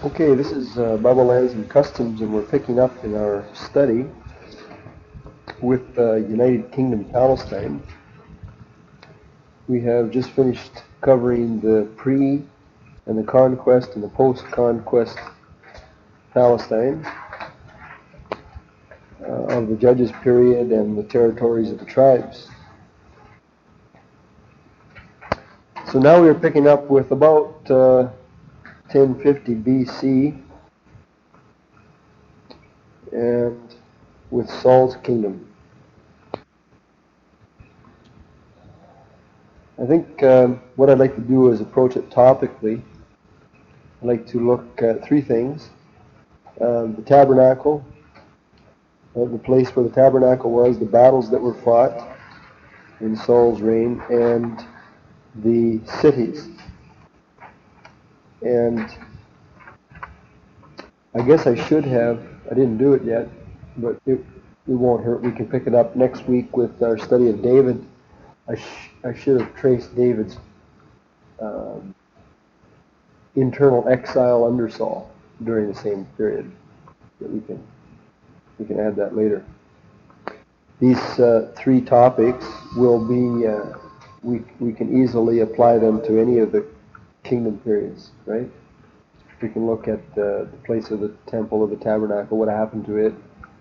Okay, this is Bible Lands and Customs, and we're picking up in our study with United Kingdom Palestine. We have just finished covering the pre- and the conquest and the post-conquest Palestine of the Judges period and the territories of the tribes. So now we are picking up with about 1050 BC and with Saul's kingdom. I think what I'd like to do is approach it topically. I'd like to look at three things. The tabernacle, the place where the tabernacle was, the battles that were fought in Saul's reign, and the cities. And I guess I should have, I didn't do it yet, but it won't hurt. We can pick it up next week with our study of David. I should have traced David's internal exile under Saul during the same period. But we can add that later. These three topics will be, we can easily apply them to any of the kingdom periods, right? We can look at the place of the temple, of the tabernacle, what happened to it,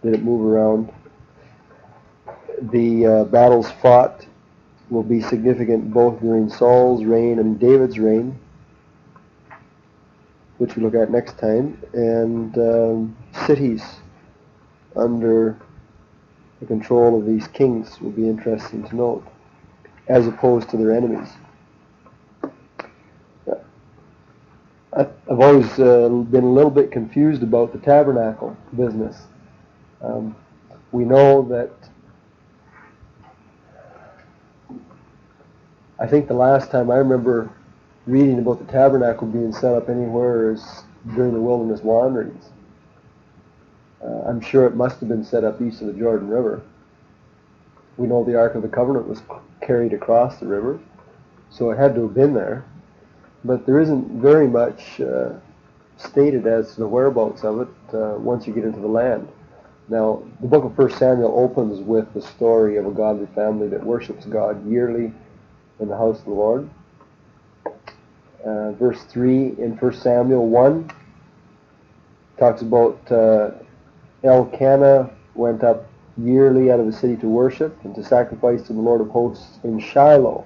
did it move around? The battles fought will be significant both during Saul's reign and David's reign, which we'll look at next time, and cities under the control of these kings will be interesting to note, as opposed to their enemies. I've always been a little bit confused about the tabernacle business. We know that I think the last time I remember reading about the tabernacle being set up anywhere is during the wilderness wanderings. I'm sure it must have been set up east of the Jordan River. We know the Ark of the Covenant was carried across the river, so it had to have been there. But there isn't very much stated as to the whereabouts of it once you get into the land. Now, the book of 1 Samuel opens with the story of a godly family that worships God yearly in the house of the Lord. Verse 3 in 1 Samuel 1 talks about Elkanah went up yearly out of the city to worship and to sacrifice to the Lord of hosts in Shiloh.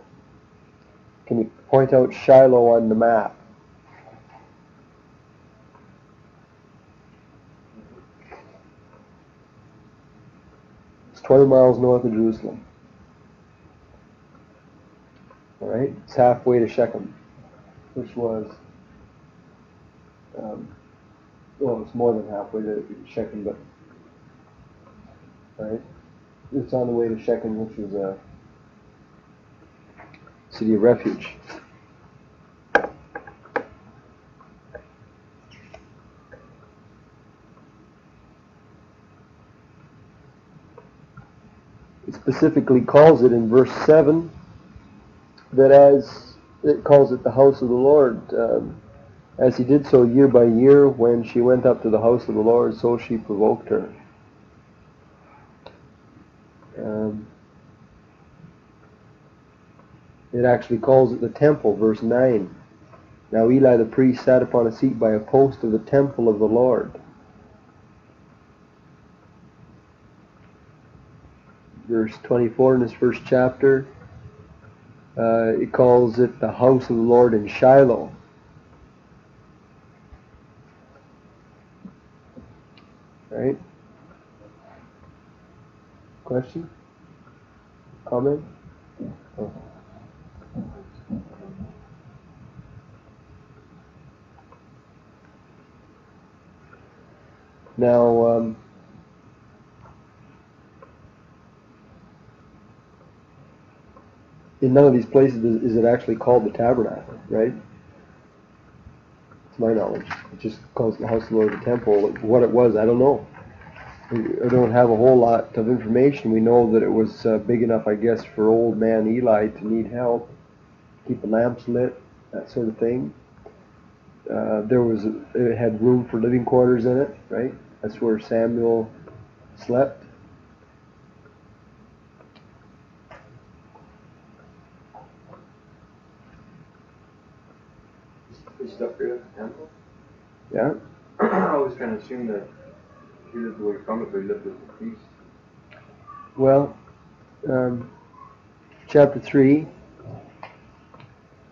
Can you point out Shiloh on the map? It's 20 miles north of Jerusalem. All right, it's halfway to Shechem, which was, well, it's more than halfway to Shechem, but, all right, it's on the way to Shechem, which is a city of refuge. It specifically calls it in verse 7 that as it calls it the house of the Lord, as he did so year by year, when she went up to the house of the Lord, so she provoked her. It actually calls it the temple, verse 9. Now Eli the priest sat upon a seat by a post of the temple of the Lord. Verse 24 in this first chapter, it calls it the house of the Lord in Shiloh. Right? Question? Comment? Oh. Now, in none of these places is it actually called the tabernacle, right? To my knowledge. It just calls the house of the Lord the temple. What it was, I don't know. I don't have a whole lot of information. We know that it was big enough, I guess, for old man Eli to need help, keep the lamps lit, that sort of thing. It had room for living quarters in it, right? That's where Samuel slept. He slept there at the temple? Yeah. I was kind of assume that he lived away from it, but he lived as a priest. Well, chapter 3,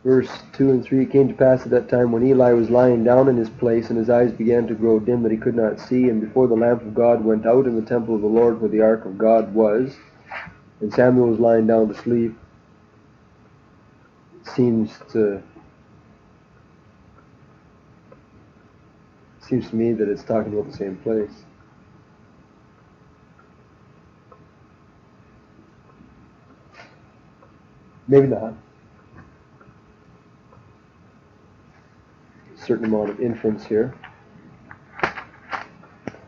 verse 2 and 3, it came to pass at that time when Eli was lying down in his place, and his eyes began to grow dim that he could not see, and before the lamp of God went out in the temple of the Lord where the ark of God was, and Samuel was lying down to sleep. It seems to me that it's talking about the same place. Maybe not. A certain amount of inference here.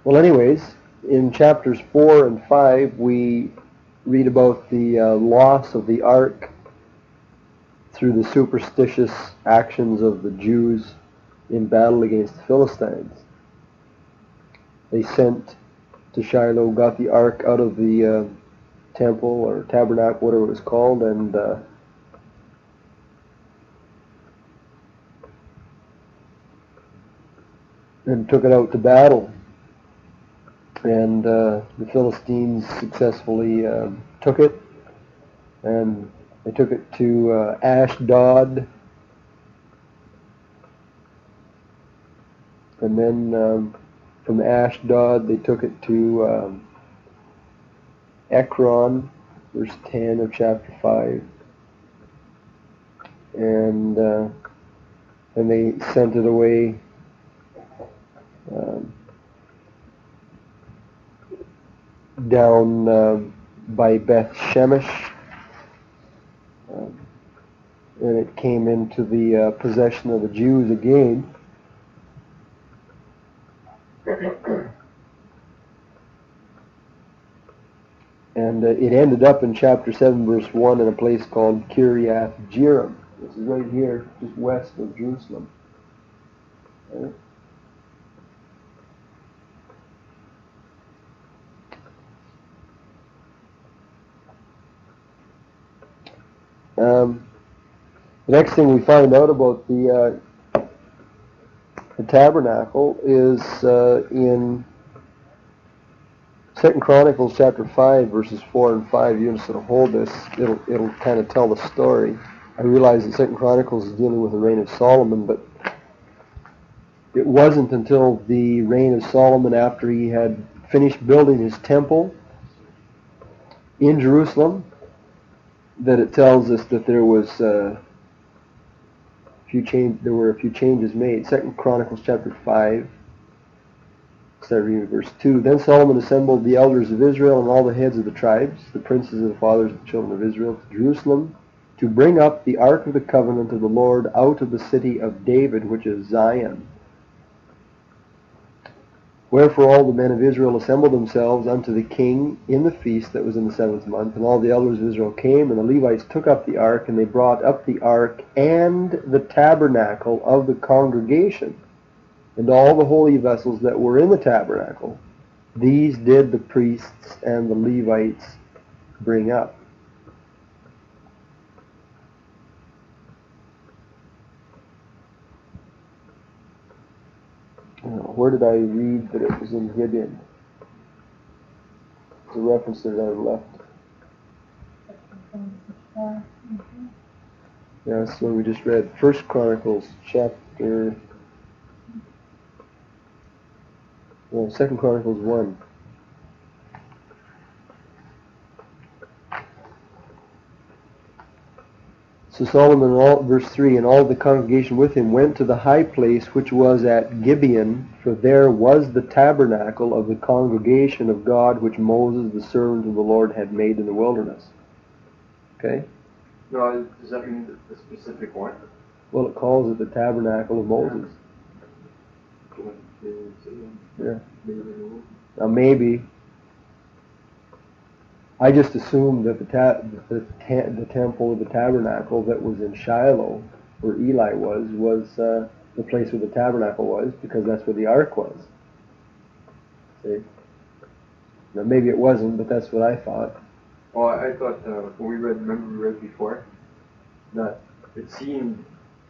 Well, anyways, in chapters 4 and 5, we read about the loss of the ark through the superstitious actions of the Jews in battle against the Philistines. They sent to Shiloh, got the ark out of the temple or tabernacle, whatever it was called, and took it out to battle. And the Philistines successfully took it, and they took it to Ashdod, and then from Ashdod they took it to Ekron, verse 10 of chapter 5, and they sent it away down by Beth Shemesh, and it came into the possession of the Jews again. And it ended up in chapter 7, verse 1 in a place called Kiriath Jearim. This is right here, just west of Jerusalem. Right? The next thing we find out about the tabernacle is in 2 Chronicles chapter 5, verses 4 and 5. You can sort of hold this. It'll kind of tell the story. I realize that 2 Chronicles is dealing with the reign of Solomon, but it wasn't until the reign of Solomon, after he had finished building his temple in Jerusalem, that it tells us that there were a few changes made. 2 Chronicles chapter 5, start reading verse 2. Then Solomon assembled the elders of Israel and all the heads of the tribes, the princes of the fathers of the children of Israel, to Jerusalem, to bring up the ark of the covenant of the Lord out of the city of David, which is Zion. Wherefore all the men of Israel assembled themselves unto the king in the feast that was in the 7th month, and all the elders of Israel came, and the Levites took up the ark, and they brought up the ark and the tabernacle of the congregation, and all the holy vessels that were in the tabernacle. These did the priests and the Levites bring up. Where did I read that it was in Gibeon? It's a reference that I left. Yeah, that's what we just read. 1 Chronicles chapter... 2 Chronicles 1. So Solomon, verse 3, and all the congregation with him went to the high place which was at Gibeon, for there was the tabernacle of the congregation of God, which Moses, the servant of the Lord, had made in the wilderness. Okay? No, does that mean the specific one? Well, it calls it the tabernacle of Moses. Yeah. Now maybe. I just assumed that the temple of the tabernacle that was in Shiloh, where Eli was the place where the tabernacle was, because that's where the ark was. See? Now maybe it wasn't, but that's what I thought. Well, I thought when remember we read before, that it seemed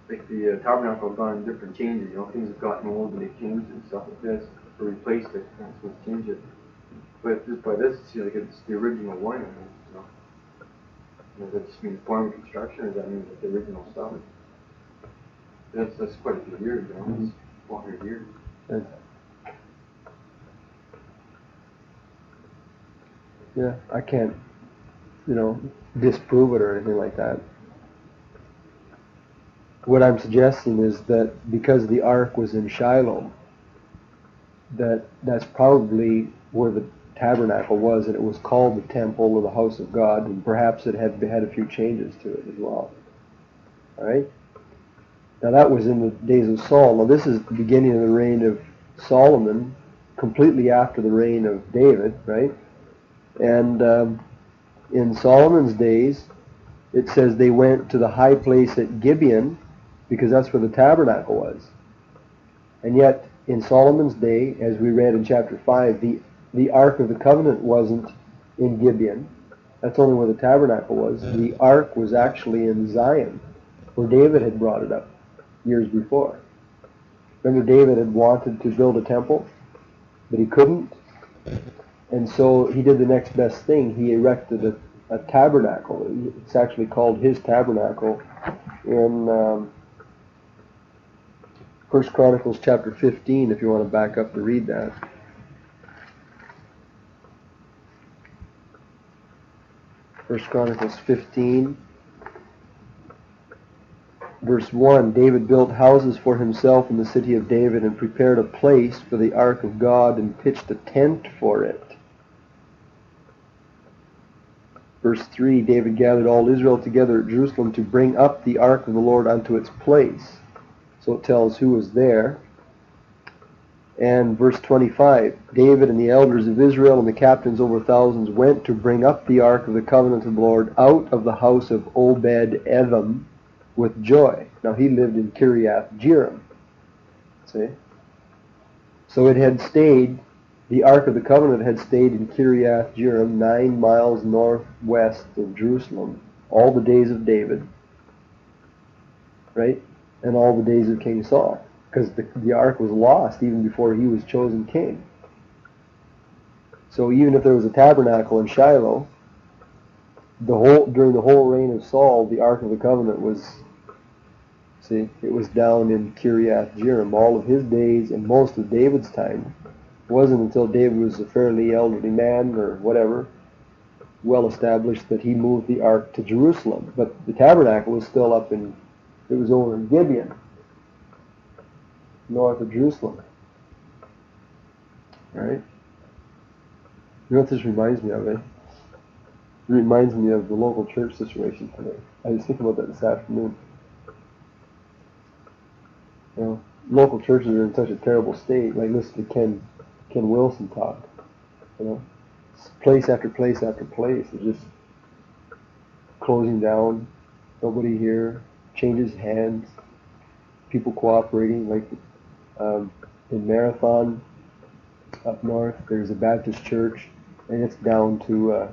like the tabernacle had gone different changes. Things have gotten old and they changed and stuff like this, or replaced it, and so it's changed it. But just by this, it seems like it's the original one. Does that just mean form of construction, or does that mean like the original stuff? That's quite a few years, Mm-hmm. It's 400 years. Yeah, I can't, disprove it or anything like that. What I'm suggesting is that because the ark was in Shiloh, that's probably where the tabernacle was, and it was called the temple or the house of God, and perhaps it had a few changes to it as well. All right? Now that was in the days of Saul. Now this is the beginning of the reign of Solomon, completely after the reign of David, right? And in Solomon's days, it says they went to the high place at Gibeon, because that's where the tabernacle was. And yet, in Solomon's day, as we read in chapter 5, the Ark of the Covenant wasn't in Gibeon. That's only where the tabernacle was. The Ark was actually in Zion, where David had brought it up years before. Remember, David had wanted to build a temple, but he couldn't. And so he did the next best thing. He erected a tabernacle. It's actually called his tabernacle in 1 Chronicles chapter 15, if you want to back up to read that. First Chronicles 15, verse 1, David built houses for himself in the city of David and prepared a place for the ark of God and pitched a tent for it. Verse 3, David gathered all Israel together at Jerusalem to bring up the ark of the Lord unto its place. So it tells who was there. And verse 25, David and the elders of Israel and the captains over thousands went to bring up the ark of the covenant of the Lord out of the house of Obed-Edom with joy. Now he lived in Kiriath-Jearim. See? So it had stayed, the ark of the covenant had stayed in Kiriath-Jearim, 9 miles northwest of Jerusalem, all the days of David, right? And all the days of King Saul. Because the ark was lost even before he was chosen king. So even if there was a tabernacle in Shiloh, during the whole reign of Saul, the Ark of the Covenant was down in Kiriath-Jearim. All of his days and most of David's time. It wasn't until David was a fairly elderly man or whatever, well established, that he moved the ark to Jerusalem. But the tabernacle was still it was over in Gibeon, north of Jerusalem. Right? You know what this reminds me of, eh? It reminds me of the local church situation today. I was thinking about that this afternoon. Local churches are in such a terrible state. Like, listen to Ken Wilson talk. Place after place after place is just closing down. Nobody here. Changes hands. People cooperating. Like in Marathon up north, there's a Baptist church, and it's down to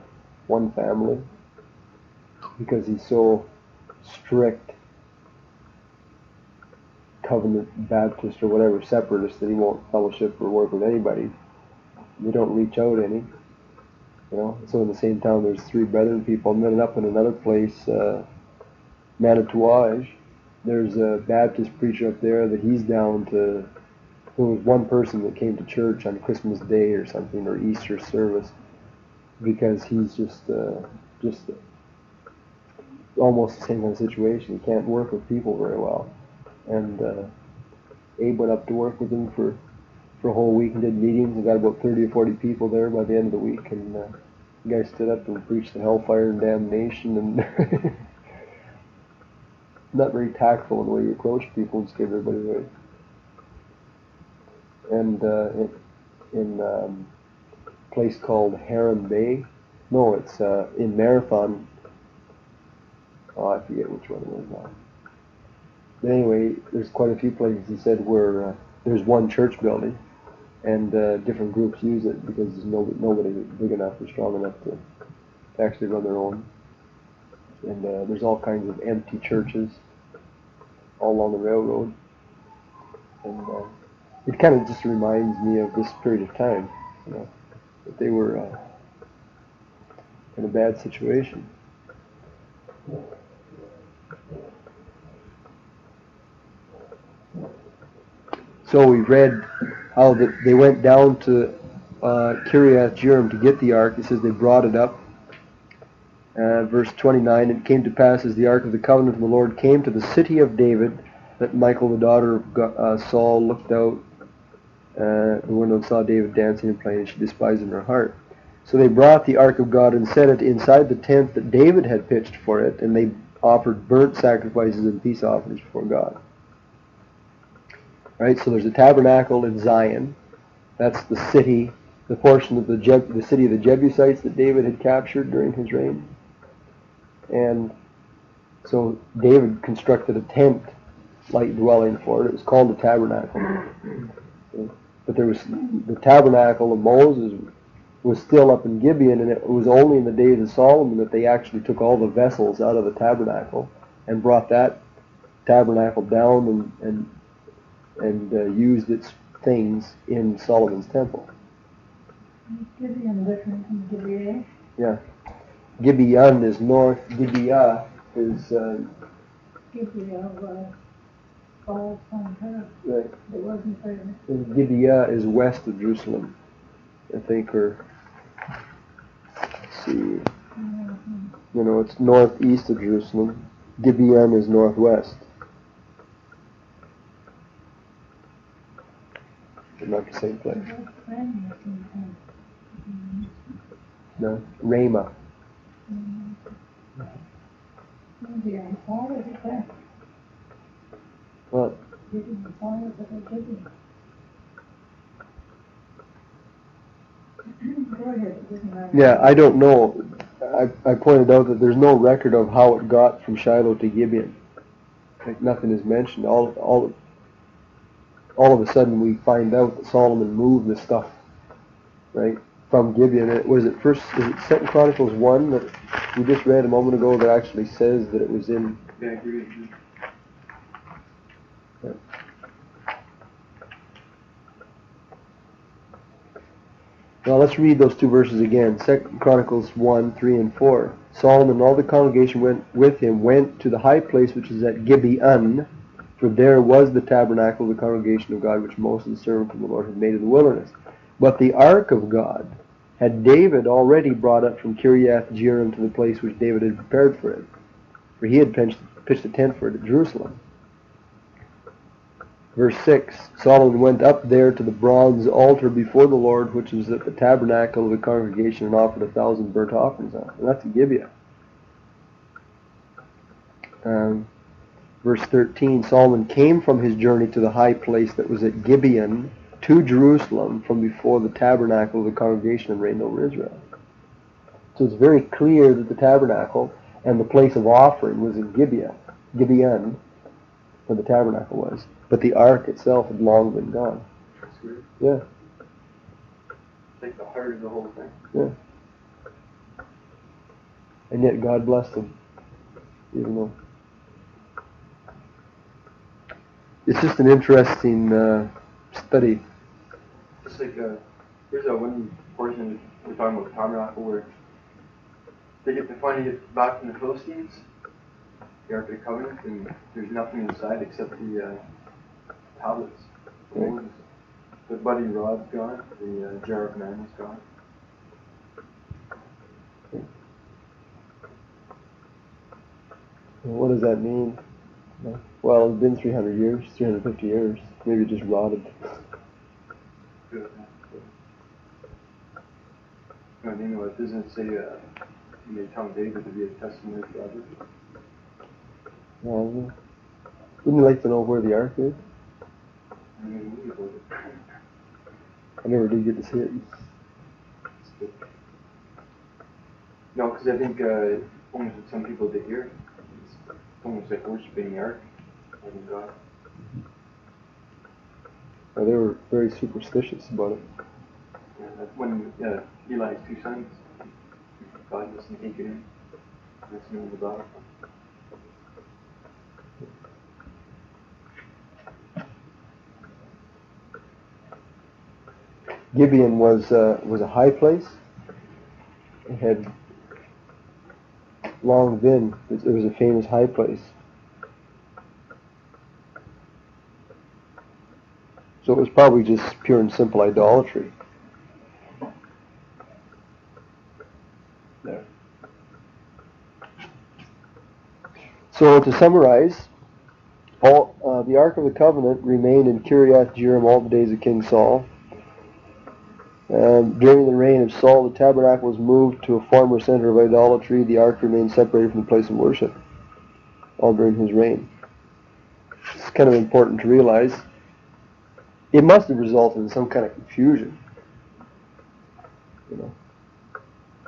one family because he's so strict covenant Baptist or whatever separatist that he won't fellowship or work with anybody. They don't reach out any. So in the same town there's 3 Brethren people, and then up in another place, Manitouage, there's a Baptist preacher up there that he's down to. There was one person that came to church on Christmas Day or something, or Easter service, because he's just almost the same kind of situation. He can't work with people very well. And Abe went up to work with him for a whole week and did meetings, and got about 30 or 40 people there by the end of the week. And the guy stood up and preached the hellfire and damnation, and not very tactful in the way you approach people and scared everybody away. And in a place called Heron Bay, no, it's in Marathon. Oh, I forget which one it was now. Anyway, there's quite a few places, he said, where there's one church building, and different groups use it because there's nobody big enough or strong enough to actually run their own. And there's all kinds of empty churches all along the railroad. And it kind of just reminds me of this period of time, you know, that they were in a bad situation. So we read how they went down to Kiriath Jearim to get the ark. It says they brought it up. Verse 29, it came to pass as the ark of the covenant of the Lord came to the city of David, that Michal, the daughter of Saul, looked out the window and saw David dancing and playing, and she despised in her heart. So they brought the ark of God and set it inside the tent that David had pitched for it, and they offered burnt sacrifices and peace offerings before God. Right, so there's a tabernacle in Zion. That's the city, the portion of the city of the Jebusites that David had captured during his reign. And so David constructed a tent-like dwelling for it. It was called the tabernacle. But there was the tabernacle of Moses was still up in Gibeon, and it was only in the days of Solomon that they actually took all the vessels out of the tabernacle and brought that tabernacle down and used its things in Solomon's temple. Gibeon different from Gibeah. Yeah. Gibeon is north. Gibeah is Gibeah was Saul's hometown. right. It wasn't there. And Gibeah is west of Jerusalem, I think, or let's see. Mm-hmm. You know, it's northeast of Jerusalem. Gibeon is northwest. They're not the same place. No, Ramah. Maybe I thought of it there. What? Gibeon, I thought of it Gibeon. Go ahead, it doesn't matter. Yeah, I don't know. I pointed out that there's no record of how it got from Shiloh to Gibeon. Like nothing is mentioned. All of a sudden we find out that Solomon moved the stuff, right, from Gibeon. Is it 2 Chronicles 1 that we just read a moment ago that actually says that it was in? Yeah, I agree with you. Yeah. Now let's read those two verses again. 2 Chronicles 1, 3, and 4. Solomon and all the congregation went to the high place which is at Gibeon, for there was the tabernacle of the congregation of God which Moses, the servant of the Lord, had made in the wilderness. But the ark of God had David already brought up from Kiriath Jearim to the place which David had prepared for it, for he had pitched a tent for it at Jerusalem. Verse 6, Solomon went up there to the bronze altar before the Lord, which was at the tabernacle of the congregation, and offered 1,000 burnt offerings on it. And that's in Gibeah. Verse 13, Solomon came from his journey to the high place that was at Gibeon to Jerusalem from before the tabernacle of the congregation and reigned over Israel. So it's very clear that the tabernacle and the place of offering was in Gibeon, where the tabernacle was. But the ark itself had long been gone. That's weird. Yeah. It's like the heart of the whole thing. Yeah. And yet God blessed them, even though. It's just an interesting study. Just like there's a one portion we're talking about the tabernacle where they get to finally get back from the Philistines, the Ark of the Covenant, and there's nothing inside except the tablets. Right. The budding rod's gone, the jar of manna is gone. What does that mean? Well, it's been 300 years, 350 years. Maybe it just rotted. Good. No, you know, it doesn't say they tell David to be a testimony to others. Wouldn't you like to know where the ark is? I mean, we about it. I never did get to see it. It's good. No, because I think almost with some people they hear it's almost like worshiping the ark. in God. They were very superstitious about it. Yeah, that's when Eli's two sons, God doesn't take it in. That's the name of the daughter. Gibeon was a high place. It had long been. It was a famous high place. So it was probably just pure and simple idolatry. There. So to summarize, the Ark of the Covenant remained in Kiriath Jearim all the days of King Saul. During the reign of Saul, the tabernacle was moved to a former center of idolatry. The ark remained separated from the place of worship, all during his reign. It's kind of important to realize. It must have resulted in some kind of confusion. You know,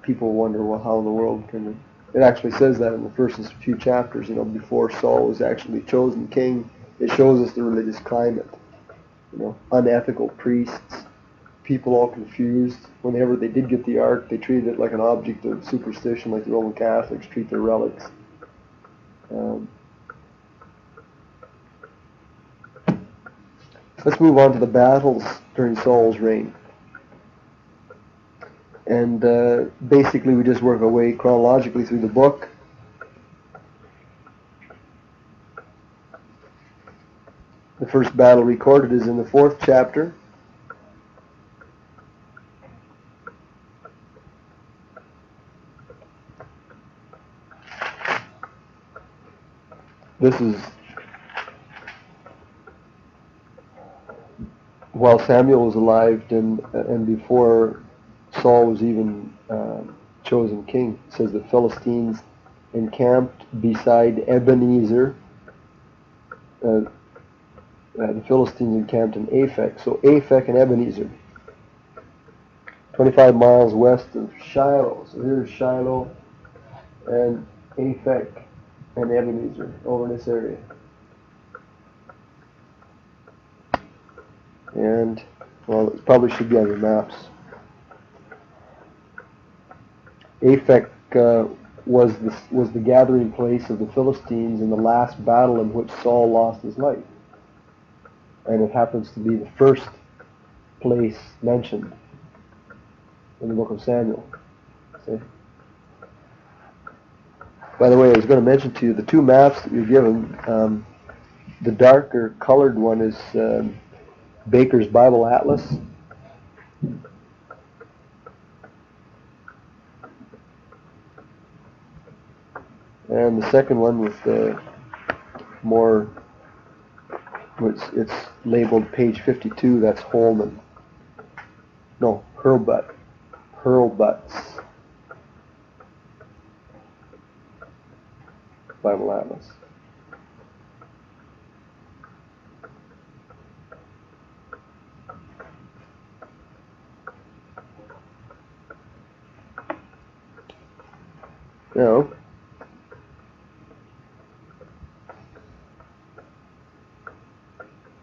people wonder, well, how in the world can it? It actually says that in the first few chapters. You know, before Saul was actually chosen king, it shows us the religious climate. You know, unethical priests. People all confused. Whenever they did get the ark, they treated it like an object of superstition, like the Roman Catholics treat their relics. Let's move on to the battles during Saul's reign. And basically we just work our way chronologically through the book. The first battle recorded is in the 4th chapter. This is while Samuel was alive and before Saul was even chosen king. It says the Philistines encamped beside Ebenezer. The Philistines encamped in Aphek. So Aphek and Ebenezer, 25 miles west of Shiloh. So here's Shiloh and Aphek and Ebenezer over in this area. And, well, it probably should be on your maps. Aphek was the gathering place of the Philistines in the last battle in which Saul lost his life. And it happens to be the first place mentioned in the book of Samuel. See? By the way, I was going to mention to you the two maps that you're given. The darker colored one is Baker's Bible Atlas. And the second one with the more, it's labeled page 52, that's Holman. No, Hurlbut's Bible Atlas. Now,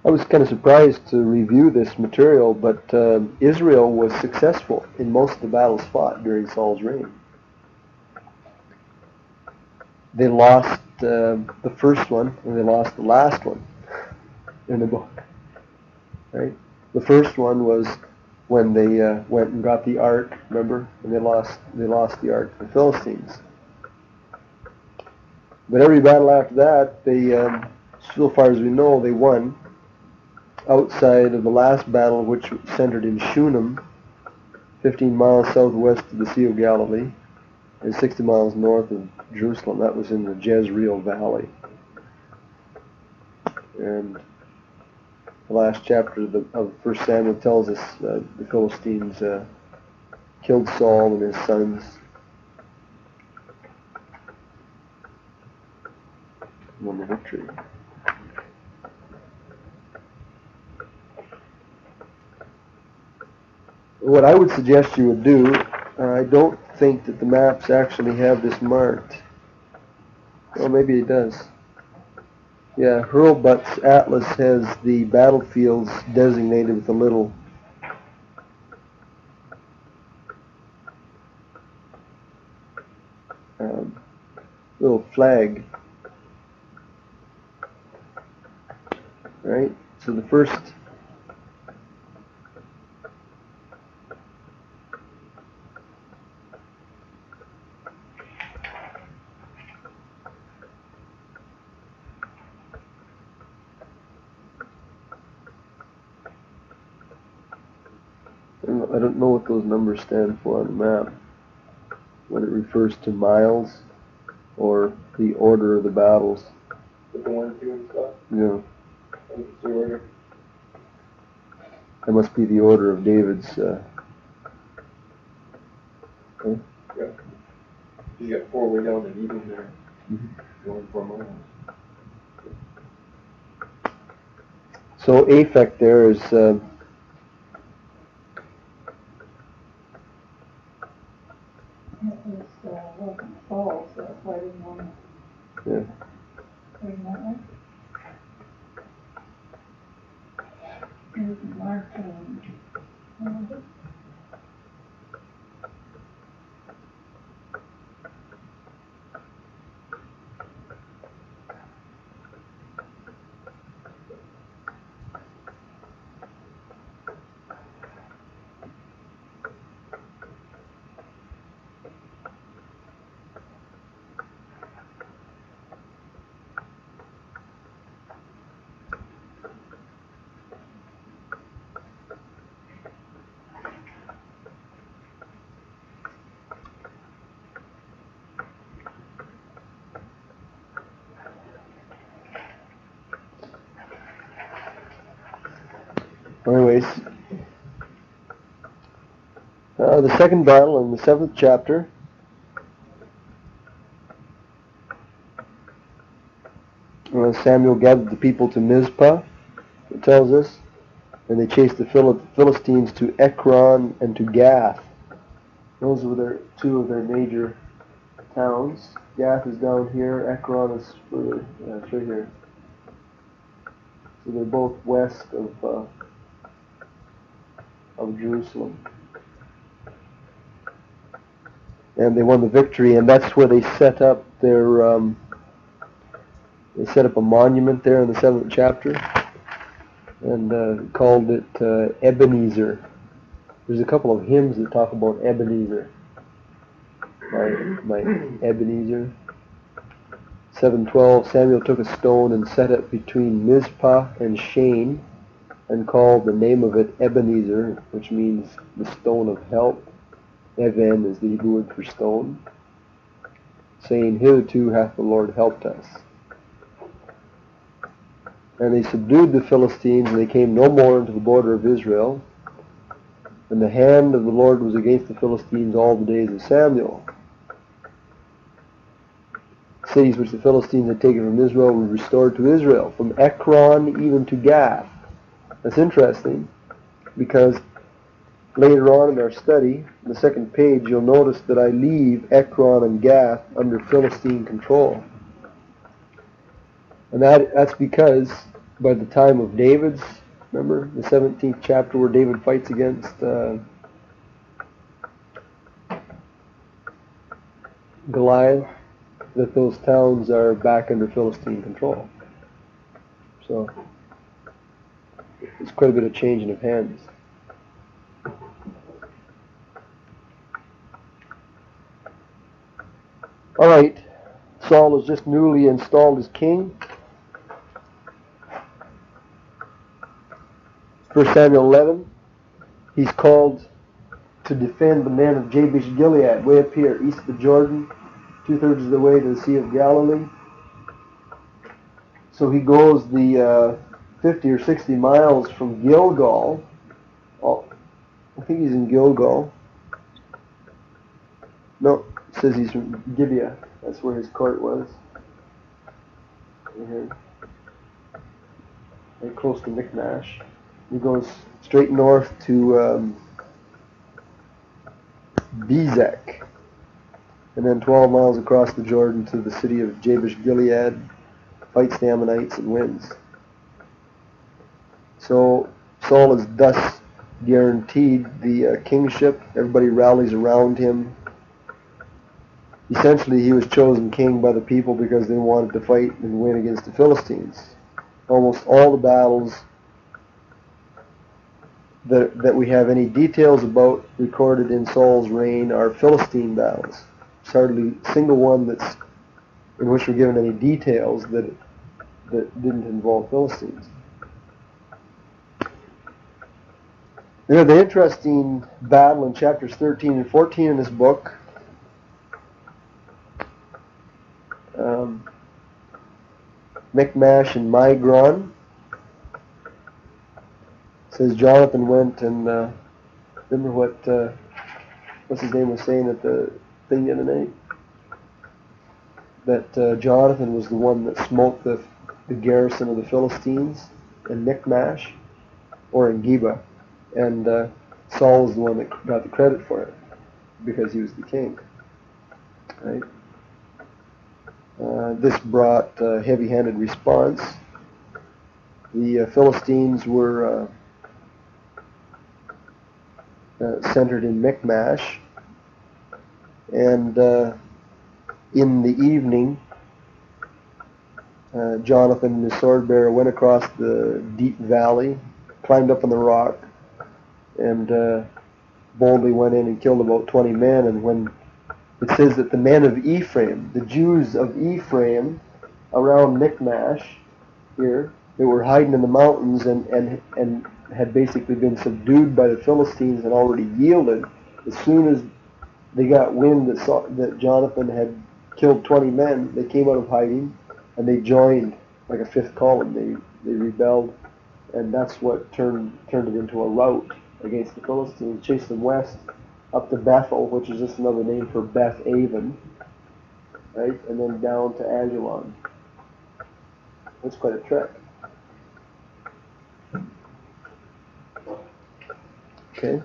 I was kind of surprised to review this material, but Israel was successful in most of the battles fought during Saul's reign. They lost the first one, and they lost the last one in the book. Right? The first one was when they went and got the ark, remember? And they lost the ark to the Philistines. But every battle after that, they, so far as we know, they won. Outside of the last battle, which centered in Shunem, 15 miles southwest of the Sea of Galilee, and 60 miles north of Jerusalem. That was in the Jezreel Valley. And the last chapter of 1 Samuel tells us the Philistines killed Saul and his sons. Won the victory. What I would suggest you would do, I don't think that the maps actually have this marked. Well, maybe it does. Yeah, Hurlbut's atlas has the battlefields designated with a little little flag, right? So the first I don't know what those numbers stand for on the map, whether it refers to miles or the order of the battles. With the 1, 2 and stuff. Yeah, I think it's the order. that must be the order of David's. Okay. Yeah. You got 4 way down and even there. Mhm. Going 4 miles. So Aphek there is It was, wasn't Saul, so that's why I didn't want to yeah. bring that one. It was marked, Anyways, the second battle in the 7th chapter. Samuel gathered the people to Mizpah, it tells us, and they chased the Philistines to Ekron and to Gath. Those were two of their major towns. Gath is down here, Ekron is further, it's right here. So they're both west of Jerusalem. And they won the victory, and that's where they set up their, they set up a monument there in the 7th chapter, and called it Ebenezer. There's a couple of hymns that talk about Ebenezer. My Ebenezer. 7:12, Samuel took a stone and set it between Mizpah and Shane, and called the name of it Ebenezer, which means the stone of help. Even is the Hebrew word for stone, saying, hitherto hath the Lord helped us. And they subdued the Philistines, and they came no more into the border of Israel. And the hand of the Lord was against the Philistines all the days of Samuel. Cities which the Philistines had taken from Israel were restored to Israel, from Ekron even to Gath. That's interesting, because later on in our study, on the second page, you'll notice that I leave Ekron and Gath under Philistine control. And that's because by the time of David's, remember, the 17th chapter where David fights against Goliath, that those towns are back under Philistine control. So it's quite a bit of changing of hands. All right, Saul is just newly installed as king. 1 Samuel 11, he's called to defend the men of Jabesh Gilead, way up here, east of the Jordan, 2/3 of the way to the Sea of Galilee. So he goes the 50 or 60 miles from Gilgal. Oh, I think he's in Gilgal. No, it says he's from Gibeah. That's where his court was. Right here. Right close to Michmash. He goes straight north to Bezek, and then 12 miles across the Jordan to the city of Jabesh Gilead. fights the Ammonites and wins. So Saul is thus guaranteed the kingship. Everybody rallies around him. Essentially, he was chosen king by the people because they wanted to fight and win against the Philistines. Almost all the battles that we have any details about recorded in Saul's reign are Philistine battles. There's hardly a single one in which we're given any details that didn't involve Philistines. You know, the interesting battle in chapters 13 and 14 in this book, Michmash and Migron, says Jonathan went and remember what's his name was saying at the thing the other night? That Jonathan was the one that smote the garrison of the Philistines in Michmash or in Geba, and Saul was the one that got the credit for it because he was the king. Right? This brought a heavy-handed response. The Philistines were centered in Michmash, and in the evening, Jonathan and his sword bearer went across the deep valley, climbed up on the rock, and boldly went in and killed about 20 men. And when it says that the men of Ephraim, the Jews of Ephraim around Michmash here, they were hiding in the mountains and had basically been subdued by the Philistines and already yielded. As soon as they got wind that Jonathan had killed 20 men, they came out of hiding and they joined like a fifth column. They rebelled, and that's what turned it into a rout against the Philistines, chased them west up to Bethel, which is just another name for Beth Aven, right, and then down to Ajalon. That's quite a trek. Okay.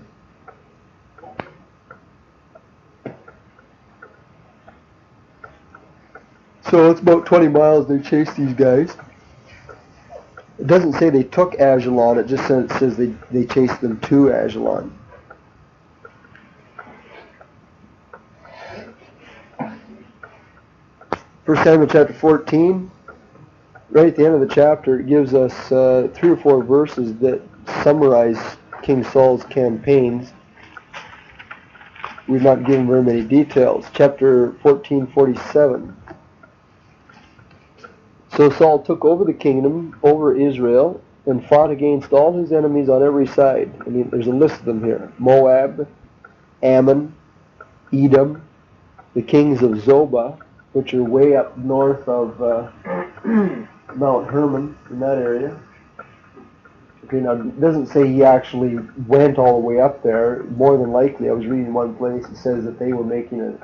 So it's about 20 miles they chased these guys. It doesn't say they took Ajalon, it just says they chased them to Ajalon. First Samuel chapter 14, right at the end of the chapter, it gives us 3 or 4 verses that summarize King Saul's campaigns. We've not given very many details. Chapter 14:47. So Saul took over the kingdom, over Israel, and fought against all his enemies on every side. I mean, there's a list of them here. Moab, Ammon, Edom, the kings of Zobah, which are way up north of Mount Hermon, in that area. Okay, now it doesn't say he actually went all the way up there. More than likely, I was reading one place, it says that they were making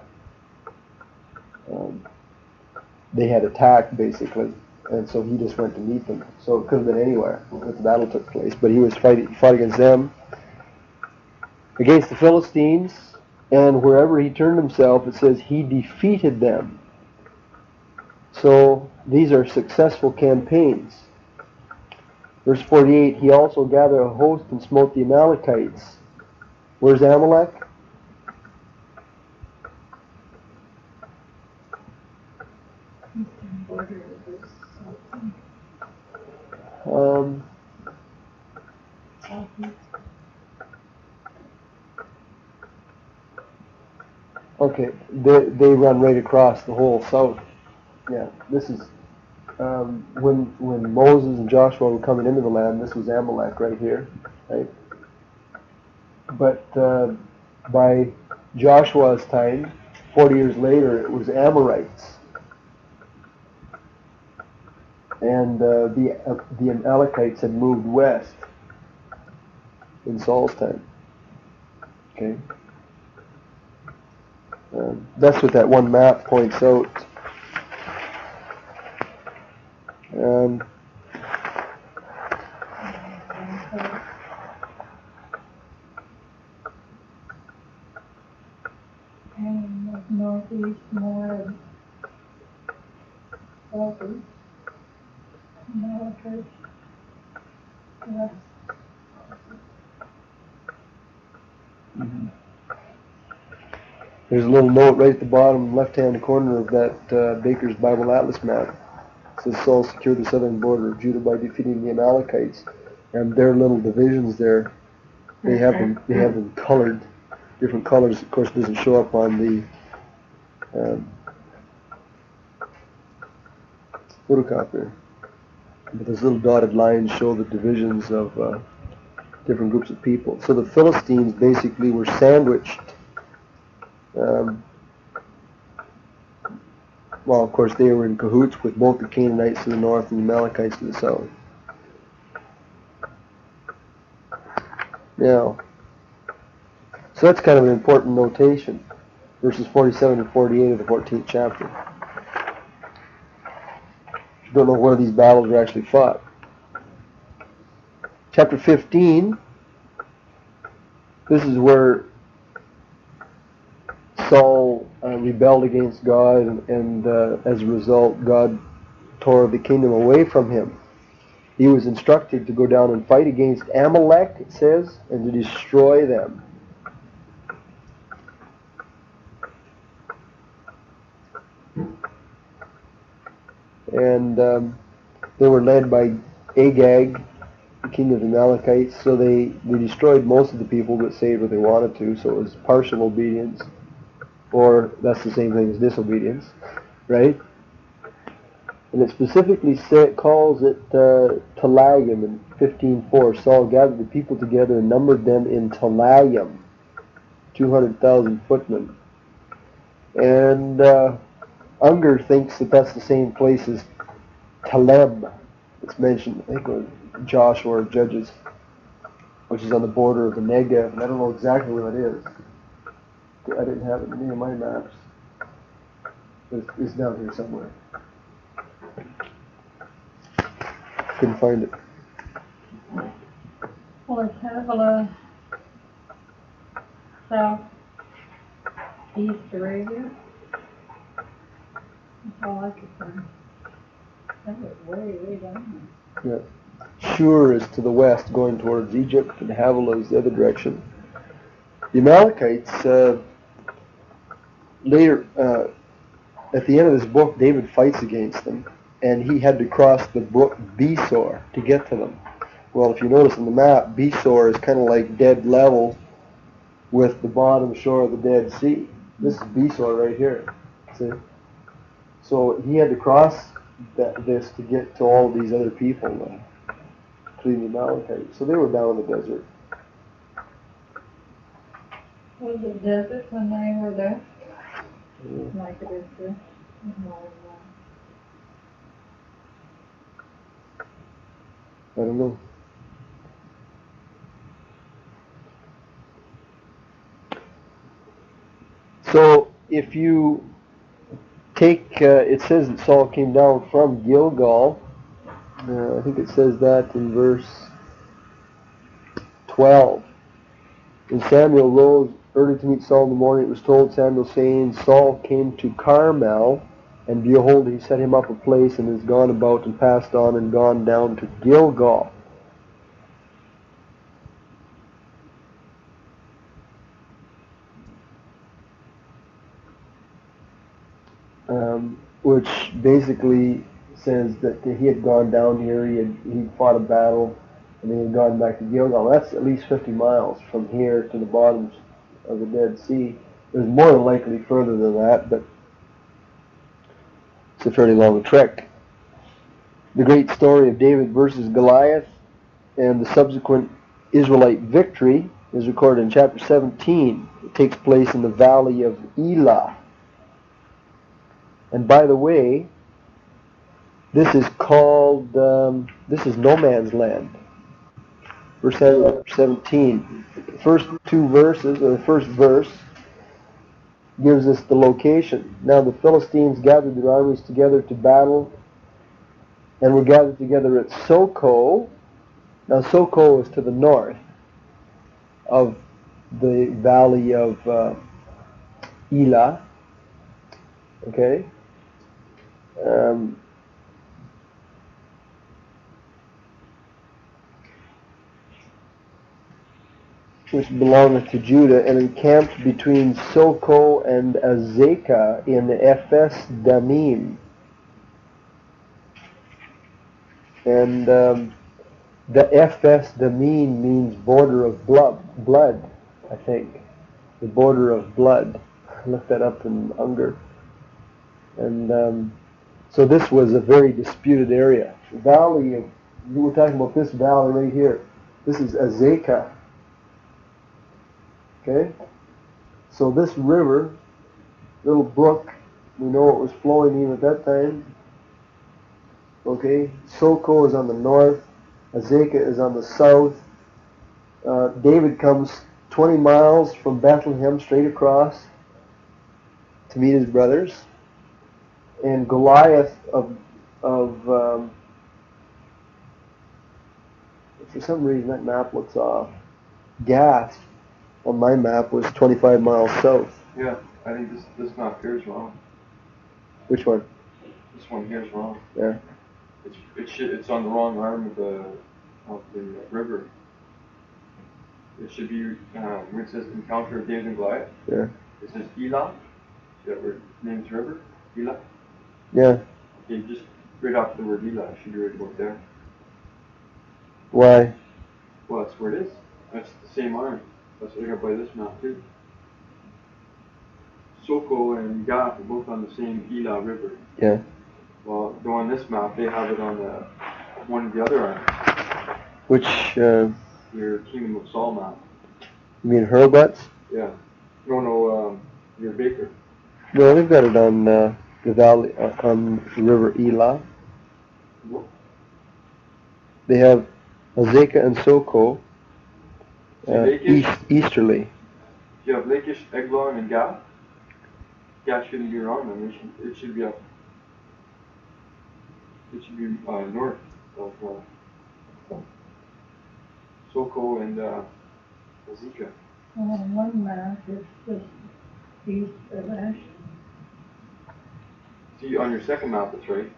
they had attacked, basically, and so he just went to meet them. So it could have been anywhere that the battle took place, but he fought against them, against the Philistines, and wherever he turned himself, it says he defeated them. So these are successful campaigns. Verse 48, he also gathered a host and smote the Amalekites. Where's Amalek? Okay, they run right across the whole south. Yeah, this is when Moses and Joshua were coming into the land. This was Amalek right here, right? But by Joshua's time, 40 years later, it was Amorites, and the Amalekites had moved west in Saul's time. Okay, that's what that one map points out. And northeast, Moab, southeast. church. Yes. There's a little note right at the bottom left-hand corner of that Baker's Bible Atlas map. It says Saul secured the southern border of Judah by defeating the Amalekites, and their little divisions there, they have them colored, different colors. Of course, it doesn't show up on the photocopier, but those little dotted lines show the divisions of different groups of people. So the Philistines basically were sandwiched. Well, of course, they were in cahoots with both the Canaanites to the north and the Amalekites to the south. Now, so that's kind of an important notation. Verses 47 and 48 of the 14th chapter. You don't know where these battles were actually fought. Chapter 15, this is where Saul rebelled against God, and as a result, God tore the kingdom away from him. He was instructed to go down and fight against Amalek, it says, and to destroy them. And they were led by Agag, the king of the Amalekites, so they destroyed most of the people but saved what they wanted to, so it was partial obedience, or that's the same thing as disobedience, right? And it specifically calls it Talayim in 15:4. Saul gathered the people together and numbered them in Talayim, 200,000 footmen. And Unger thinks that that's the same place as Taleb. It's mentioned, I think, in Joshua or Judges, which is on the border of the Negev, and I don't know exactly where that is. I didn't have it in any of my maps. It's down here somewhere. Couldn't find it. Well, it's Havilah, south east Arabia. That's all I could find. That was way down Yeah. Shur is to the west, going towards Egypt, and Havilah is the other direction. The Amalekites, later, at the end of this book, David fights against them, and he had to cross the brook Besor to get to them. Well, if you notice on the map, Besor is kind of like dead level with the bottom shore of the Dead Sea. This is Besor right here. See? So he had to cross this to get to all these other people, including the Amalekites. So they were down in the desert. Was it desert when they were there? Yeah. Like it is here? I don't know. So if you take, it says that Saul came down from Gilgal. I think it says that in verse 12. And Samuel rose early to meet Saul in the morning. It was told Samuel, saying, Saul came to Carmel, and behold, he set him up a place, and is gone about, and passed on, and gone down to Gilgal. Which basically says that he had gone down here, he'd fought a battle, and he had gone back to Gilgal. That's at least 50 miles from here to the bottoms of the Dead Sea. It was more than likely further than that, but it's a fairly long trek. The great story of David versus Goliath and the subsequent Israelite victory is recorded in chapter 17. It takes place in the valley of Elah. And by the way, this is called, this is no man's land. Verse 17. The first two verses, or the first verse, gives us the location. Now the Philistines gathered their armies together to battle, and were gathered together at Soko. Now Soko is to the north of the valley of Elah. Okay? which belongeth to Judah, and encamped between Soko and Azekah in Ephes Damim. And the Ephes Damim means border of blood, I think. The border of blood. I looked that up in Unger. And so this was a very disputed area. The valley of, we're talking about this valley right here. This is Azekah. Okay? So this river, little brook, we know it was flowing even at that time. Okay? Soko is on the north. Azekah is on the south. David comes 20 miles from Bethlehem straight across to meet his brothers. And Goliath for some reason that map looks off. Gath on my map was 25 miles south. Yeah, I think this map here is wrong. Which one? This one here is wrong. Yeah. It's on the wrong arm of the river. It should be where it says encounter of David and Goliath. Yeah. It says Elah. See that word names river? Elah. Yeah. Okay, just right after the word Elah, it should be right about there. Why? Well, that's where it is. That's the same arm. That's what I got by this map too. Soko and Gath are both on the same Elah River. Yeah. Well, though on this map they have it on one of the other arms. Which, Your Kingdom of Saul map. you mean Hurlbutts? Yeah. No, your Baker. No, they've got it on the valley, on the river Elah. What? They have Azekah and Soko, easterly. You have Lachish, Eglon, and Gath. Gath shouldn't be wrong, then. It should be up. It should be north of Soko and Azekah. On one map, it's just east of Ash. See, on your second map, it's right.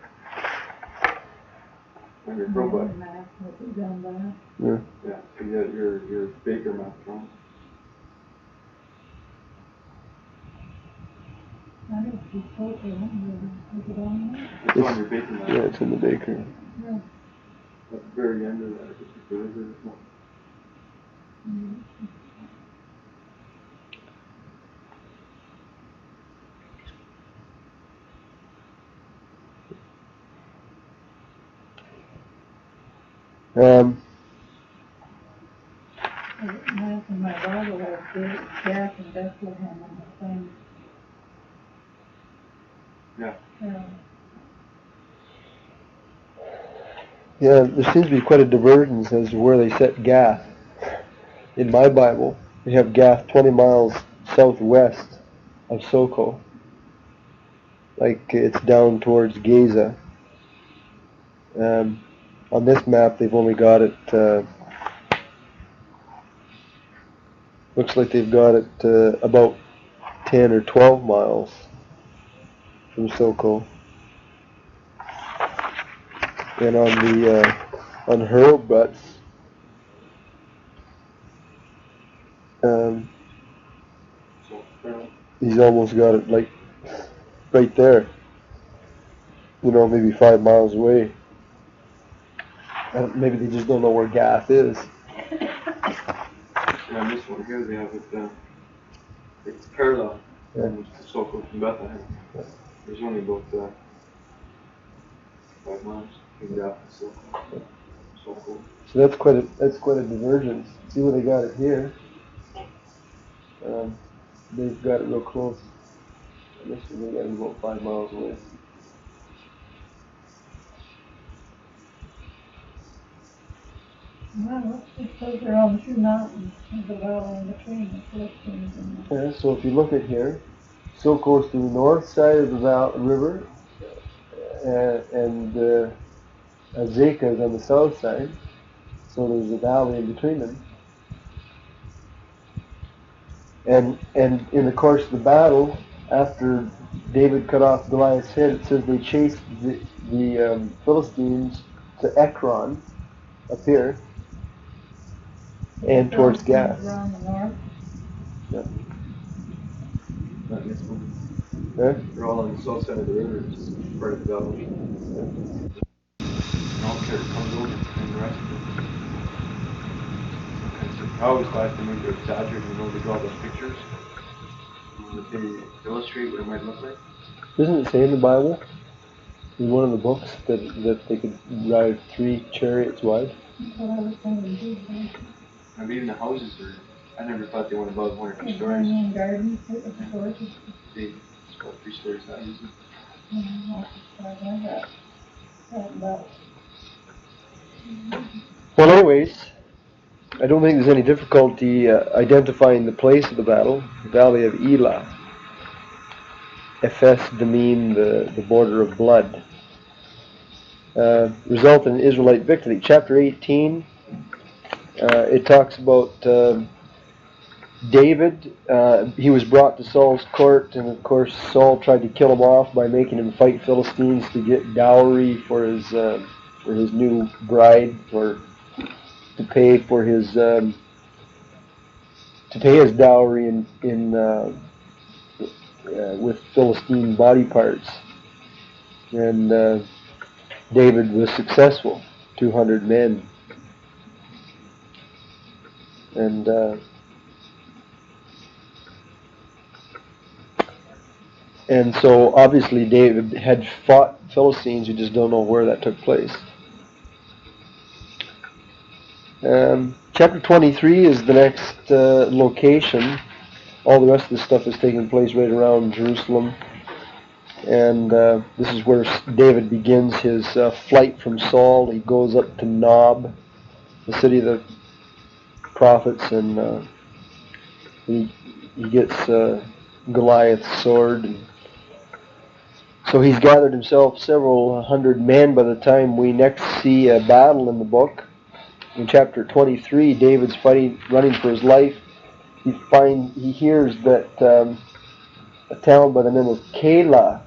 On your robot. One map, with it down there. Yeah. Yeah, so your Baker map is wrong. I don't see Soko, is it on there? It's on your Baker map. Yeah, it's in the Baker. Yeah. At the very end of that, it's the river. Mm. Map in my Bible has Gath and Bethlehem on the same. Yeah. Yeah, there seems to be quite a divergence as to where they set Gath. In my Bible, they have Gath 20 miles southwest of Soko. Like it's down towards Gaza. On this map, they've only got it, looks like they've got it about 10 or 12 miles from Soko. And on Hurlbutts, he's almost got it like right there. You know, maybe 5 miles away. Maybe they just don't know where Gath is. Yeah, this one here, they have it, it's parallel. Yeah. To Soko from Bethlehem. Yeah. There's only about 5 miles between Gath and Soko. So that's quite a divergence. See where they got it here. They've got it real close. I guess they got it about 5 miles away. Well, it says they're on 2 mountains, there's a valley in between the Philistines and the... Yeah, so if you look at here, Soko's to the north side of the river, and Azekah is on the south side, so there's a valley in between them. And in the course of the battle, after David cut off Goliath's head, it says they chased the Philistines to Ekron, up here. and towards Gath. Around the north. Yeah. Not this one. Huh? They're all on the south side of the river, part of the valley. And all care comes over and the rest of it. I always thought they maybe exaggerated, they draw those pictures. That they illustrate what it might look like. Doesn't it say in the Bible, in one of the books, that they could ride 3 chariots wide? That's what I was thinking too. I mean, even the houses are, I never thought they went above 1 or 2 There's stories. one in gardens, it was short. It's about 3 stories high, isn't it? Well, anyways, I don't think there's any difficulty identifying the place of the battle, the Valley of Elah. Ephes Damim, the border of blood. Result in Israelite victory. Chapter 18, it talks about David. He was brought to Saul's court, and of course Saul tried to kill him off by making him fight Philistines to get dowry for his new bride, or to pay for his dowry with Philistine body parts. And David was successful, 200 men. And so obviously David had fought Philistines. You just don't know where that took place. Chapter 23 is the next location. All the rest of the stuff is taking place right around Jerusalem. And this is where David begins his flight from Saul. He goes up to Nob, the city of the prophets, and he gets Goliath's sword. And so he's gathered himself several hundred men by the time we next see a battle in the book. In chapter 23, David's running for his life. He hears that a town by the name of Keilah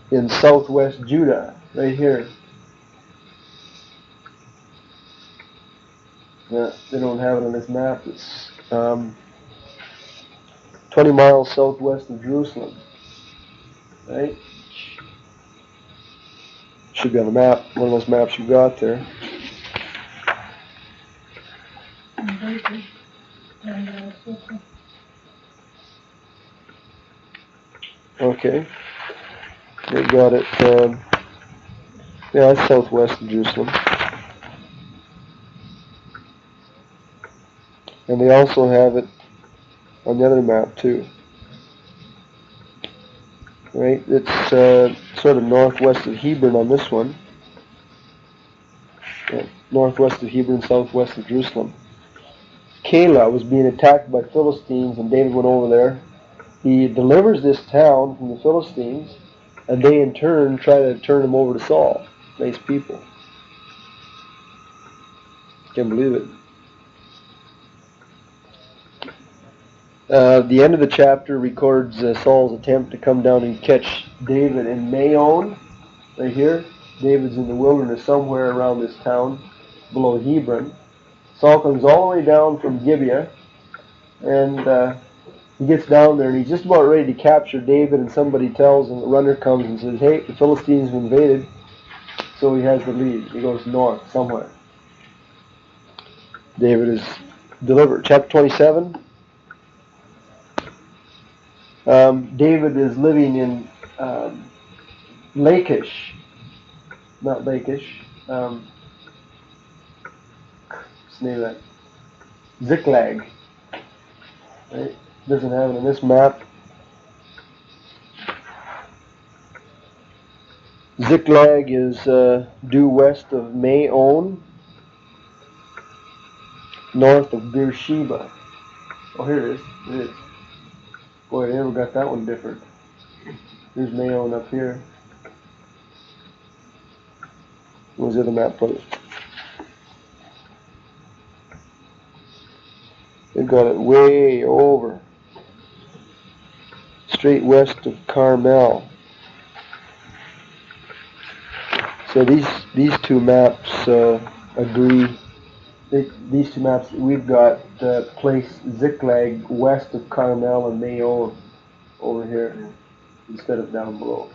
in southwest Judah, right here. They don't have it on this map. It's 20 miles southwest of Jerusalem. Right? Should be on the map, one of those maps you got there. Okay. They got it. Yeah, it's southwest of Jerusalem. And they also have it on the other map too. Right? It's sort of northwest of Hebron on this one. Yeah, northwest of Hebron, southwest of Jerusalem. Keilah was being attacked by Philistines, and David went over there. He delivers this town from the Philistines, and they in turn try to turn him over to Saul. Nice people. Can't believe it. The end of the chapter records Saul's attempt to come down and catch David in Maon, right here. David's in the wilderness somewhere around this town, below Hebron. Saul comes all the way down from Gibeah, and he gets down there, and he's just about ready to capture David, and somebody tells him, the runner comes and says, hey, the Philistines have invaded. So he has the lead. He goes north somewhere. David is delivered. Chapter 27. David is living in Lachish. Not Lachish. What's the name of that? Ziklag. Right? Doesn't have it on this map. Ziklag is due west of Maon, north of Beersheba. Oh, here it is. It is. Boy, they never got that one different. Here's Maon up here. What was the other map put it? They got it way over. Straight west of Carmel. So these two maps agree These two maps that we've got place Ziklag west of Carmel and Mayo over here instead of down below.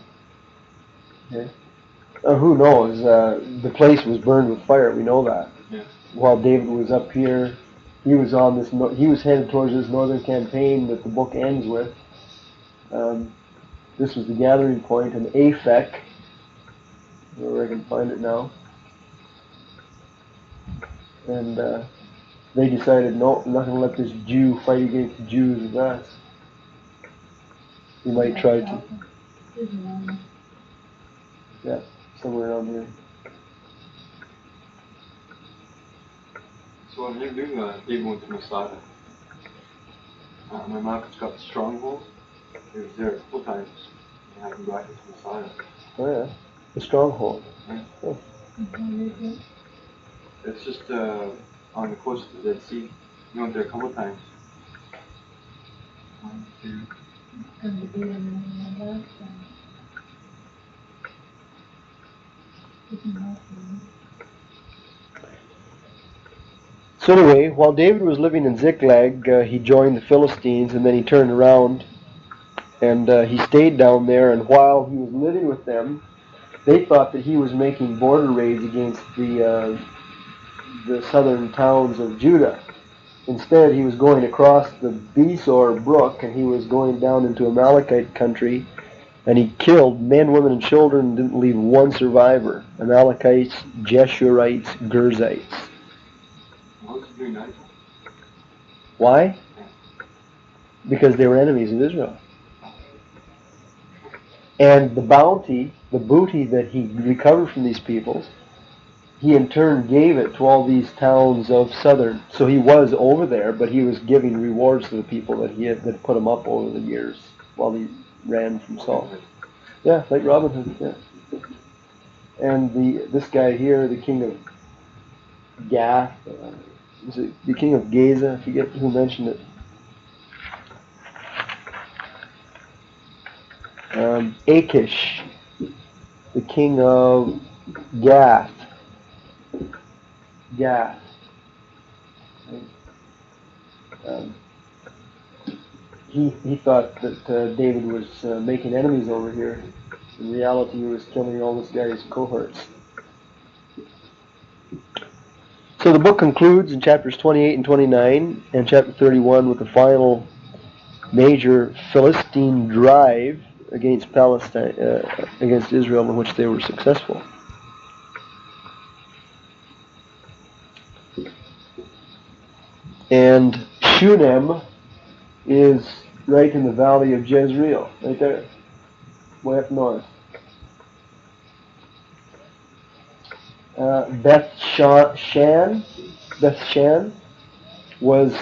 Okay. Who knows? The place was burned with fire. We know that. Yeah. While David was up here, he was on this. He was headed towards this northern campaign that the book ends with. This was the gathering point in Aphek, where I can find it now. And they decided, no, I'm not going to let this Jew fight against the Jews with us. He might try to. Yeah, somewhere around here. So when you do David went to Masada, my map has got the stronghold. It was there a couple times. And I can go back into Masada. Oh yeah, the stronghold. Yeah. Oh. It's just on the coast of the Dead Sea. You went there a couple times. 1, 2. So anyway, while David was living in Ziklag, he joined the Philistines, and then he turned around and he stayed down there. And while he was living with them, they thought that he was making border raids against the southern towns of Judah. Instead, he was going across the Besor brook, and he was going down into Amalekite country, and he killed men, women, and children, and didn't leave one survivor. Amalekites, Jeshurites, Girzites. What was he doing that? Why? Because they were enemies of Israel. And the bounty, the booty that he recovered from these peoples, he in turn gave it to all these towns of southern. So he was over there, but he was giving rewards to the people that put him up over the years while he ran from Saul. Yeah, like Robin Hood. Yeah. And this guy here, the king of Gath, was it the king of Gaza? I forget who mentioned it. Achish, the king of Gath. Gath. He thought that David was making enemies over here. In reality, he was killing all this guy's cohorts. So the book concludes in chapters 28 and 29, and chapter 31 with the final major Philistine drive against Palestine, against Israel, in which they were successful. And Shunem is right in the valley of Jezreel, right there, way up north. Beth Shan was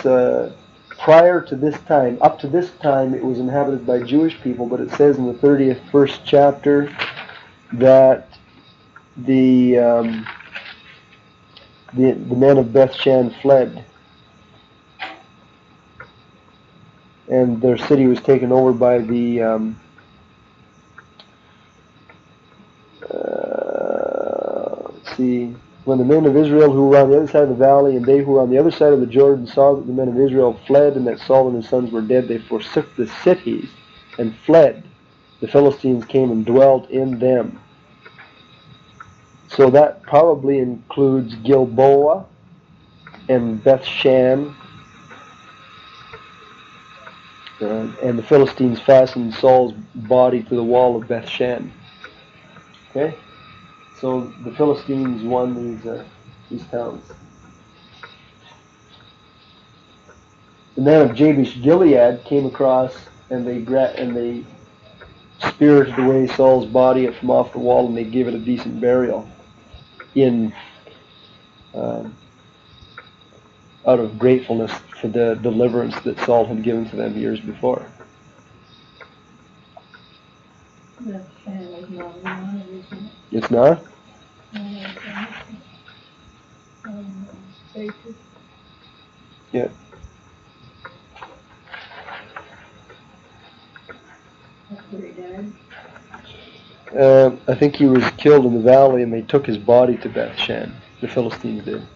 prior to this time. Up to this time, it was inhabited by Jewish people, but it says in the 31st chapter that the men of Beth Shan fled, and their city was taken over by the let's see. When the men of Israel who were on the other side of the valley and they who were on the other side of the Jordan saw that the men of Israel fled and that Saul and his sons were dead, they forsook the cities and fled. The Philistines came and dwelt in them. So that probably includes Gilboa and Beth Shan. And the Philistines fastened Saul's body to the wall of Beth Shan. Okay? So the Philistines won these towns. The men of Jabesh Gilead came across and they spirited away Saul's body from off the wall, and they gave it a decent burial in out of gratefulness for the deliverance that Saul had given to them years before. That Shan is not one, isn't it? It's not? Basis. Yeah. That's where he died. I think he was killed in the valley, and they took his body to Beth Shan. The Philistines did.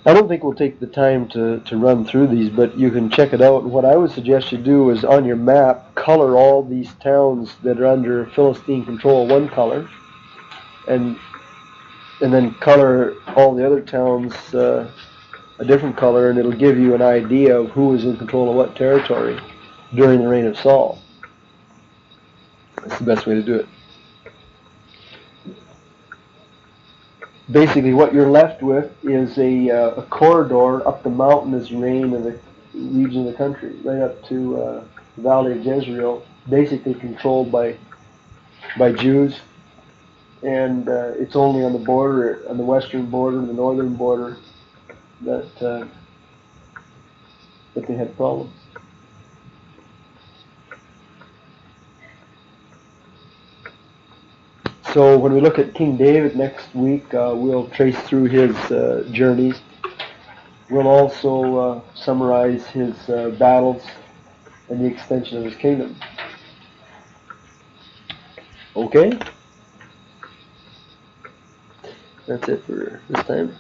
I don't think we'll take the time to run through these, but you can check it out. And what I would suggest you do is on your map, color all these towns that are under Philistine control one color, and then color all the other towns a different color, and it'll give you an idea of who was in control of what territory during the reign of Saul. That's the best way to do it. Basically, what you're left with is a corridor up the mountainous range of the region of the country, right up to the Valley of Jezreel, basically controlled by Jews, and it's only on the border, on the western border, the northern border, that they had problems. So when we look at King David next week, we'll trace through his journeys. We'll also summarize his battles and the extension of his kingdom. Okay? That's it for this time.